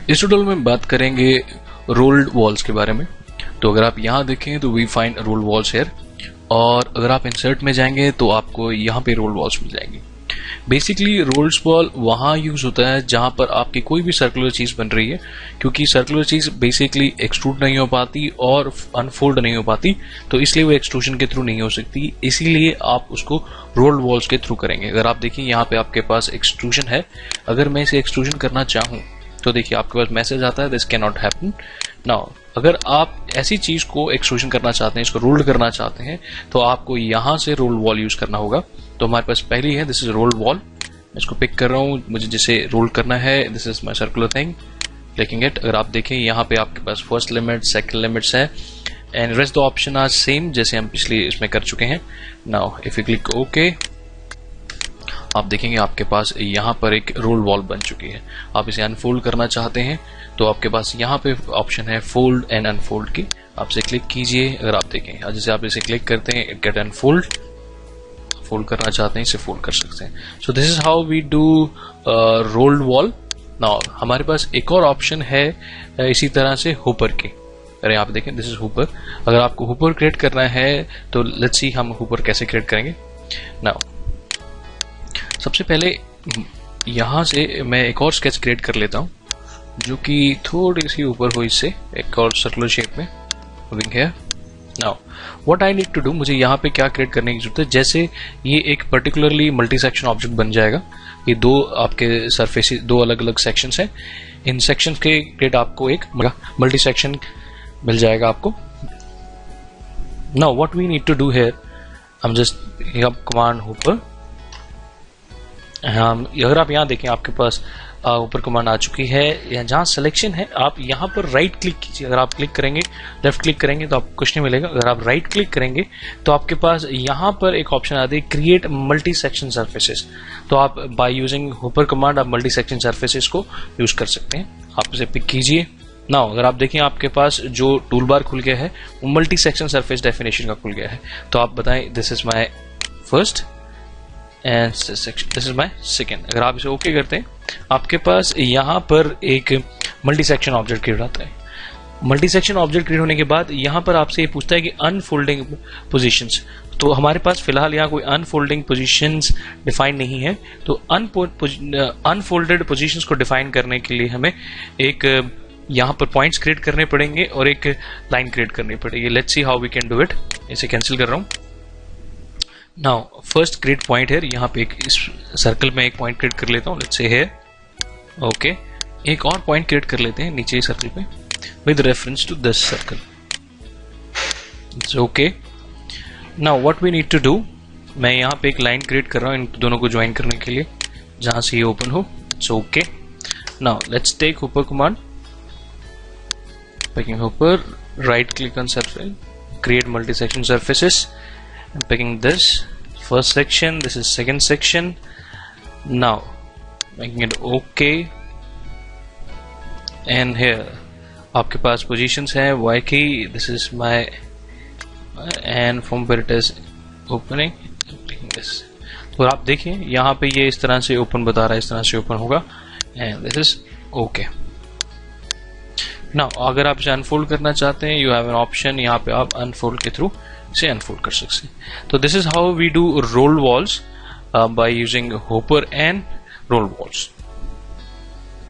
इस ट्यूटोरियल में बात करेंगे रोल्ड वॉल्स के बारे में। तो अगर आप यहाँ देखें तो we find rolled walls here, और अगर आप इंसर्ट में जाएंगे तो आपको यहाँ पे रोल्ड वॉल्स मिल जाएंगी। बेसिकली रोल्ड वॉल वहाँ यूज होता है जहाँ पर आपकी कोई भी सर्कुलर चीज बन रही है, क्योंकि सर्कुलर चीज बेसिकली एक्सट्रूड नहीं हो पाती और अनफोल्ड नहीं हो पाती, तो इसलिए वो एक्सट्रूजन के थ्रू नहीं हो सकती, इसीलिए आप उसको रोल्ड वॉल्स के थ्रू करेंगे। अगर आप देखिए यहाँ पे आपके पास एक्सट्रूजन है, अगर मैं इसे एक्सट्रूजन करना चाहूँ तो देखिए आपके पास मैसेज आता है this can not happen. Now अगर आप ऐसी चीज को एक्सट्रूजन करना चाहते हैं, इसको रोल्ड करना चाहते हैं, तो आपको यहां से रोल्ड वॉल यूज करना होगा। तो हमारे पास पहली है, दिस इज रोल्ड वॉल। मैं इसको पिक कर रहा हूं, मुझे जिसे रोल करना है, this is my circular thing, clicking it. अगर आप देखें यहाँ पे आपके पास फर्स्ट लिमिट, सेकंड लिमिट्स है, and rest the option are same जैसे हम पिछले इसमें कर चुके हैं। Now if you click okay, आप देखेंगे आपके पास यहाँ पर एक रोल वॉल बन चुकी है। आप इसे अनफोल्ड करना चाहते हैं तो आपके पास यहाँ पे ऑप्शन है फोल्ड एंड अनफोल्ड की, आप इसे क्लिक कीजिए। अगर आप देखें जैसे आप इसे क्लिक करते हैं इट गेट अनफोल्ड, फोल्ड करना चाहते हैं इसे फोल्ड कर सकते हैं। So this is how we do rolled wall. Now हमारे पास एक और ऑप्शन है इसी तरह से हुपर की। अरे आप देखें दिस इज हुपर। अगर आपको हुपर क्रिएट करना है तो लेट्स सी हम हुपर कैसे क्रिएट करेंगे। नाउ सबसे पहले यहां से मैं एक और स्केच क्रिएट कर लेता हूं जो कि थोड़ी सी ऊपर हो इससे, एक और सर्कुलर शेप में मूविंग है। Now what I need to do, मुझे यहाँ पे क्या क्रिएट करने की जरूरत है। जैसे ये एक पर्टिकुलरली मल्टी सेक्शन ऑब्जेक्ट बन जाएगा, ये दो आपके सरफेस, दो अलग अलग सेक्शंस हैं, इन सेक्शन के क्रिएट आपको एक मल्टी सेक्शन मिल जाएगा आपको। Now what we need to do here, हम जस्ट कमांड हुपर। हाँ, अगर आप यहाँ देखें आपके पास ऊपर कमांड आ चुकी है, जहाँ सिलेक्शन है आप यहाँ पर राइट क्लिक कीजिए। अगर आप क्लिक करेंगे, लेफ्ट क्लिक करेंगे तो आपको कुछ नहीं मिलेगा। अगर आप राइट क्लिक करेंगे तो आपके पास यहाँ पर एक ऑप्शन आती है क्रिएट मल्टी सेक्शन सर्फेसेस। तो आप बाय यूजिंग हुपर कमांड आप मल्टी सेक्शन सर्फेसेस को यूज कर सकते हैं। आप इसे पिक कीजिए। नाउ अगर आप देखें आपके पास जो टूल बार खुल गया है वो मल्टी सेक्शन सर्फेस डेफिनेशन का खुल गया है। तो आप बताएं this is my first and this is my second. अगर आप इसे ओके करते हैं आपके पास यहाँ पर एक मल्टी सेक्शन ऑब्जेक्ट क्रिएट होता है। मल्टी सेक्शन ऑब्जेक्ट क्रिएट होने के बाद यहाँ पर आपसे ये पूछता है कि अनफोल्डिंग पोजीशंस, तो हमारे पास फिलहाल यहाँ कोई अनफोल्डिंग पोजीशंस डिफाइन नहीं है। तो अनफोल्डेड पोजीशंस को डिफाइन करने के लिए हमें एक यहाँ पर पॉइंट्स क्रिएट करने पड़ेंगे और एक लाइन क्रिएट करनी पड़ेगी। Let's see how we can do it. इसे कैंसिल कर रहा हूँ। नाउ फर्स्ट क्रिएट पॉइंट है, यहाँ पे एक इस सर्कल में एक पॉइंट क्रिएट कर लेता हूँ, लेट्स से हियर। ओके, एक और पॉइंट क्रिएट कर लेते हैं नीचे सर्कल पे with reference to this circle. It's okay. Now what we need to do, मैं यहाँ पे एक लाइन क्रिएट कर रहा हूँ इन दोनों को ज्वाइन करने के लिए जहां से ये ओपन हो। It's okay. Now let's take hopper command, picking hopper, right click on surface, create multi-section surfaces. I'm picking this first section, this is second section. Now making it okay, and here आपके पास positions है y key, this is my and from where it is opening, I'm clicking this. तो आप देखिए यहाँ पे ये इस तरह से ओपन बता रहा है, इस तरह से ओपन होगा, and this is okay. Now अगर आप इसे अनफोल्ड करना चाहते हैं, यू हैव एन ऑप्शन, यहाँ पे आप अनफोल्ड के थ्रू इसे अनफोल्ड कर सकते हैं। तो this is how we do rolled walls by using hopper and rolled walls.